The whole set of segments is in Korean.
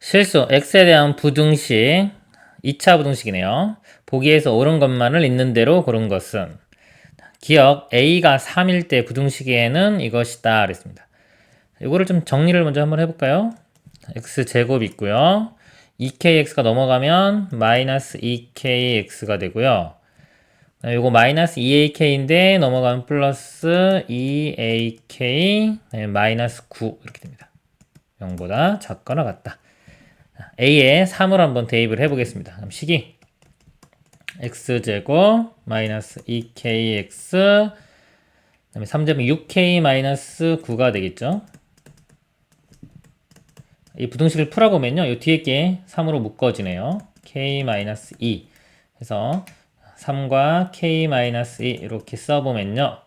실수 x에 대한 부등식 2차 부등식이네요. 보기에서 옳은 것만을 있는 대로 고른 것은 기억 a가 3일 때 부등식에는 이것이다 그랬습니다. 이거를 좀 정리를 먼저 한번 해볼까요? x제곱 있고요. 2kx가 넘어가면 마이너스 2kx가 되고요. 요거 마이너스 2ak인데 넘어가면 플러스 2ak 마이너스 9 이렇게 됩니다. 0보다 작거나 같다. a에 3을 한번 대입을 해보겠습니다. 그럼 식이 x제곱 마이너스 2kx 그다음에 3제곱 6k 마이너스 9가 되겠죠. 이 부등식을 풀어보면요. 이 뒤에 게 3으로 묶어지네요. k 마이너스 2 해서 3과 k 마이너스 2 이렇게 써보면요.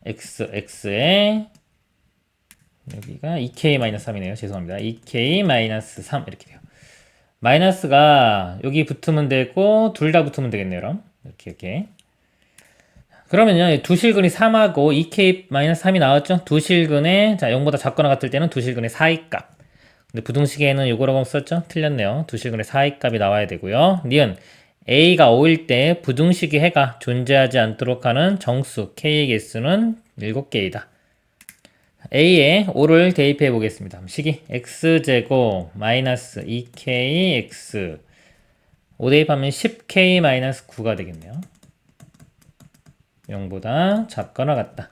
x에 여기가 2k 마이너스 3이네요. 죄송합니다. 2k 마이너스 3 이렇게 돼요. 마이너스가 여기 붙으면 되고 둘 다 붙으면 되겠네요. 그럼 이렇게 그러면요. 두 실근이 3하고 2k 마이너스 3이 나왔죠. 두 실근에 자 0보다 작거나 같을 때는 두 실근의 사이 값. 근데 부등식에는 요거라고 썼죠? 틀렸네요. 두 실근의 사이 값이 나와야 되고요. 니은 a가 5일 때 부등식의 해가 존재하지 않도록 하는 정수 k의 개수는 7개이다. a에 5를 대입해 보겠습니다. 식이 x제곱 마이너스 2kx 5 대입하면 10k 마이너스 9가 되겠네요. 0보다 작거나 같다.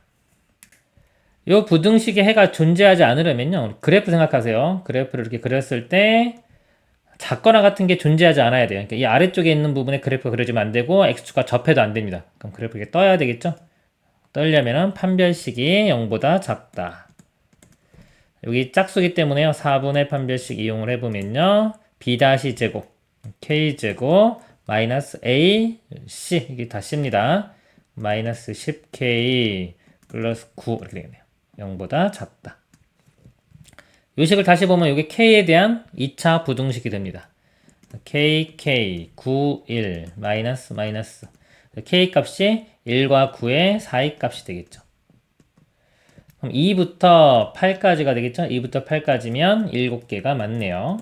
이 부등식의 해가 존재하지 않으려면요. 그래프 생각하세요. 그래프를 이렇게 그렸을 때 작거나 같은 게 존재하지 않아야 돼요. 그러니까 이 아래쪽에 있는 부분에 그래프가 그려지면 안 되고 x축과 접해도 안 됩니다. 그럼 그래프 이렇게 떠야 되겠죠? 떠려면은 판별식이 0보다 작다. 여기 짝수기 때문에요. 4분의 판별식 이용을 해보면요. b-제곱 k제곱 마이너스 a c 이게 다 c입니다. 마이너스 10k 플러스 9 이렇게 되겠네요. 0보다 작다. 이 식을 다시 보면 이게 k에 대한 2차 부등식이 됩니다. kk 9, 1 마이너스 마이너스 k 값이 1과 9의 사이 값이 되겠죠. 그럼 2부터 8까지가 되겠죠? 2부터 8까지면 7개가 맞네요.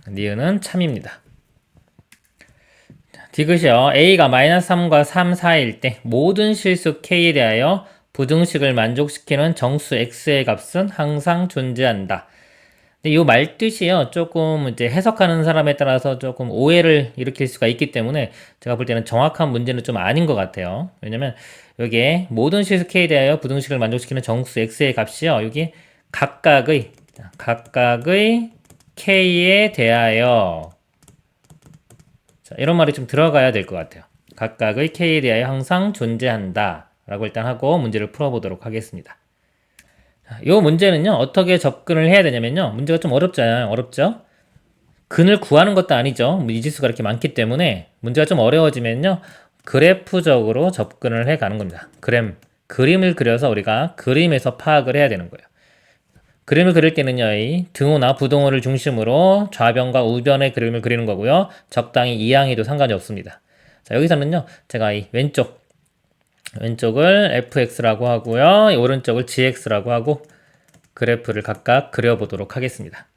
니은은 참입니다. 디귿이요. a가 마이너스 3과 3 사이일 때 모든 실수 k에 대하여 부등식을 만족시키는 정수 x의 값은 항상 존재한다. 근데 이 말뜻이요. 조금 이제 해석하는 사람에 따라서 조금 오해를 일으킬 수가 있기 때문에 제가 볼 때는 정확한 문제는 좀 아닌 것 같아요. 왜냐면 여기에 모든 실수 k에 대하여 부등식을 만족시키는 정수 x의 값이요. 여기 각각의 k에 대하여 자, 이런 말이 좀 들어가야 될 것 같아요. 각각의 k에 대하여 항상 존재한다 라고 일단 하고 문제를 풀어보도록 하겠습니다. 이 문제는요. 어떻게 접근을 해야 되냐면요. 문제가 좀 어렵잖아요. 어렵죠? 근을 구하는 것도 아니죠. 미지수가 이렇게 많기 때문에 문제가 좀 어려워지면요. 그래프적으로 접근을 해 가는 겁니다. 그림을 그려서 우리가 그림에서 파악을 해야 되는 거예요. 그림을 그릴 때는요. 이 등호나 부등호를 중심으로 좌변과 우변의 그림을 그리는 거고요. 적당히 이항해도 상관이 없습니다. 자, 여기서는요. 제가 이 왼쪽을 fx라고 하고요. 오른쪽을 gx라고 하고 그래프를 각각 그려보도록 하겠습니다.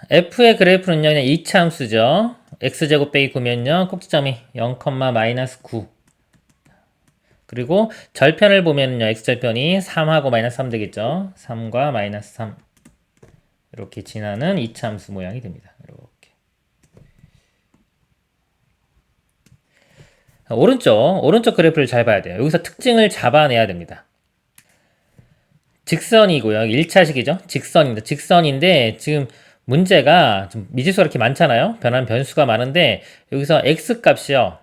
f의 그래프는요. 그냥 2차 함수죠. x제곱 빼기 9면요. 꼭지점이 0,-9 그리고 절편을 보면요. x절편이 3하고 마이너스 3 되겠죠. 3과 마이너스 3 이렇게 지나는 2차 함수 모양이 됩니다. 이렇게 오른쪽 그래프를 잘 봐야 돼요. 여기서 특징을 잡아내야 됩니다. 직선이고요. 1차식이죠. 직선입니다. 직선인데 지금 문제가 좀 미지수가 이렇게 많잖아요. 변한 변수가 많은데 여기서 x값이요.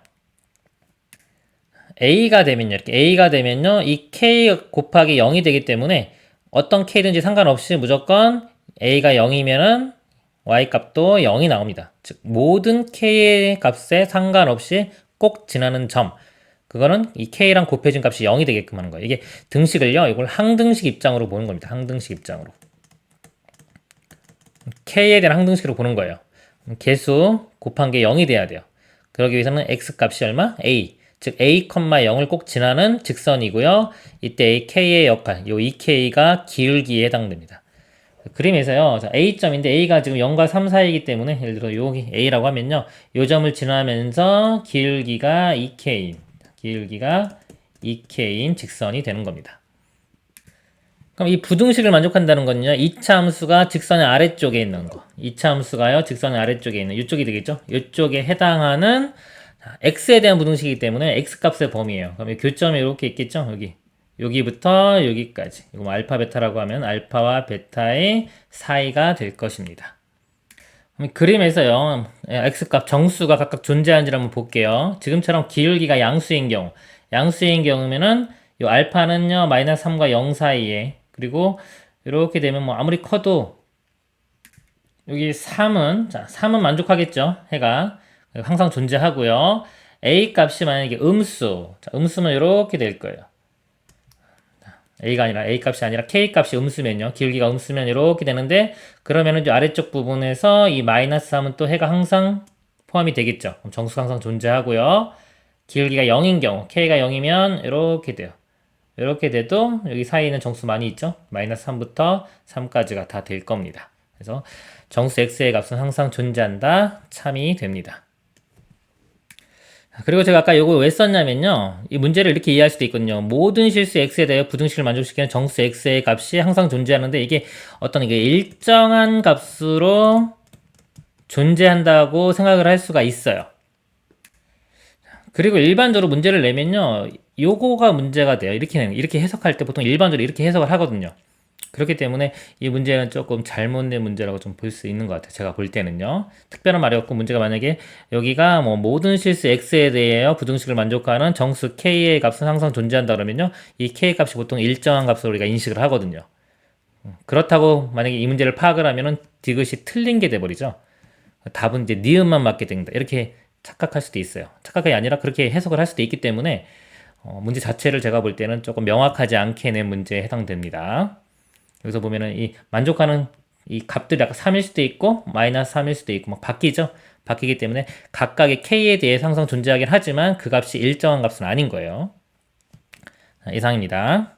a가 되면요. 이 k 곱하기 0이 되기 때문에 어떤 k든지 상관없이 무조건 a가 0이면은 y 값도 0이 나옵니다. 즉 모든 k의 값에 상관없이 꼭 지나는 점. 그거는 이 k랑 곱해진 값이 0이 되게끔 하는 거예요. 이게 등식을요. 이걸 항등식 입장으로 보는 겁니다. 항등식 입장으로. k에 대한 항등식으로 보는 거예요. 개수 곱한 게 0이 돼야 돼요. 그러기 위해서는 x값이 얼마? a. 즉 a, 0을 꼭 지나는 직선이고요. 이때 k의 역할, 요 2k가 기울기에 해당됩니다. 그림에서요. 자, A점인데 A가 지금 0과 3 사이이기 때문에 예를 들어 여기 A라고 하면요. 요 점을 지나면서 기울기가 2K인 직선이 되는 겁니다. 그럼 이 부등식을 만족한다는 건요. 2차 함수가 직선의 아래쪽에 있는 거. 2차 함수가요. 직선의 아래쪽에 있는 이쪽이 되겠죠. 이쪽에 해당하는 x에 대한 부등식이기 때문에 x값의 범위예요. 그럼 이 교점이 이렇게 있겠죠. 여기부터 여기까지. 이거 뭐 알파 베타라고 하면 알파와 베타의 사이가 될 것입니다. 그럼 그림에서요. x값 정수가 각각 존재하는지를 한번 볼게요. 지금처럼 기울기가 양수인 경우면은 요 알파는요 마이너스 3과 0 사이에, 그리고 이렇게 되면 뭐 아무리 커도 여기 3은 만족하겠죠. 해가 항상 존재하고요. a 값이 만약에 음수면 이렇게 될 거예요. a 값이 아니라 k 값이 음수면요. 기울기가 음수면 이렇게 되는데, 그러면은 이 아래쪽 부분에서 이 마이너스 3은 또 해가 항상 포함이 되겠죠. 그럼 정수가 항상 존재하고요. 기울기가 0인 경우, k가 0이면 이렇게 돼요. 이렇게 돼도 여기 사이에 있는 정수 많이 있죠. 마이너스 3부터 3까지가 다 될 겁니다. 그래서 정수 x의 값은 항상 존재한다. 참이 됩니다. 그리고 제가 아까 이거 왜 썼냐면요. 이 문제를 이렇게 이해할 수도 있거든요. 모든 실수 x에 대해 부등식을 만족시키는 정수 x의 값이 항상 존재하는데, 이게 일정한 값으로 존재한다고 생각을 할 수가 있어요. 그리고 일반적으로 문제를 내면요. 요거가 문제가 돼요. 이렇게 해석할 때 보통 일반적으로 이렇게 해석을 하거든요. 그렇기 때문에 이 문제는 조금 잘못된 문제라고 좀 볼 수 있는 것 같아요. 제가 볼 때는요. 특별한 말이 없고, 문제가 만약에 여기가 뭐 모든 실수 x에 대해 부등식을 만족하는 정수 k의 값은 항상 존재한다 그러면요. 이 k 값이 보통 일정한 값으로 우리가 인식을 하거든요. 그렇다고 만약에 이 문제를 파악을 하면은 디귿이 틀린 게 돼버리죠. 답은 이제 니은만 맞게 된다. 이렇게 착각할 수도 있어요. 착각이 아니라 그렇게 해석을 할 수도 있기 때문에 문제 자체를 제가 볼 때는 조금 명확하지 않게 낸 문제에 해당됩니다. 여기서 보면은 이 만족하는 이 값들이 아까 3일 수도 있고 마이너스 3일 수도 있고 막 바뀌기 때문에 각각의 k에 대해 항상 존재하긴 하지만 그 값이 일정한 값은 아닌 거예요. 이상입니다.